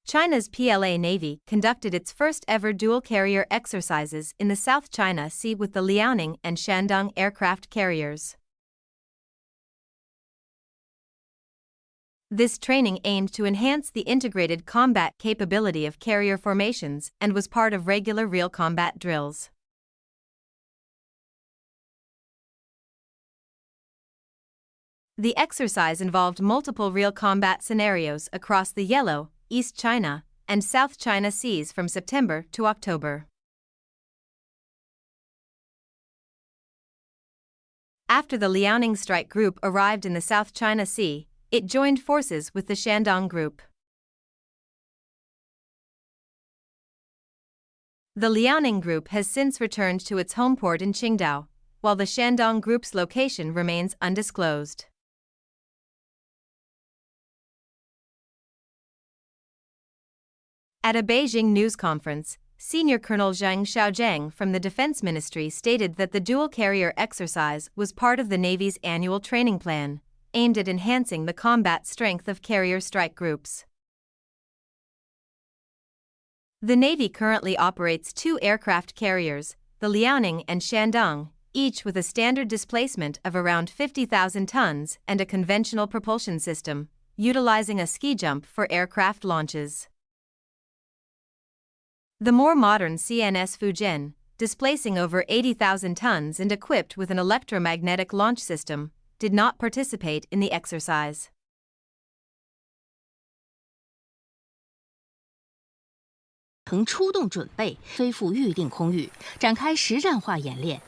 China's PLA Navy conducted its first-ever dual-carrier exercises in the South China Sea with the Liaoning and Shandong aircraft carriers. This training aimed to enhance the integrated combat capability of carrier formations and was part of regular real combat drills. The exercise involved multiple real combat scenarios across the Yellow, East China, and South China Seas from September to October. After the Liaoning Strike Group arrived in the South China Sea, it joined forces with the Shandong Group. The Liaoning Group has since returned to its home port in Qingdao, while the Shandong Group's location remains undisclosed. At a Beijing news conference, Senior Colonel Zhang Xiaojiang from the Defense Ministry stated that the dual-carrier exercise was part of the Navy's annual training plan, aimed at enhancing the combat strength of carrier strike groups. The Navy currently operates two aircraft carriers, the Liaoning and Shandong, each with a standard displacement of around 50,000 tons and a conventional propulsion system, utilizing a ski jump for aircraft launches. The more modern CNS Fujian, displacing over 80,000 tons and equipped with an electromagnetic launch system, did not participate in the exercise. 出动准备，飞赴预定空域，展开实战化演练。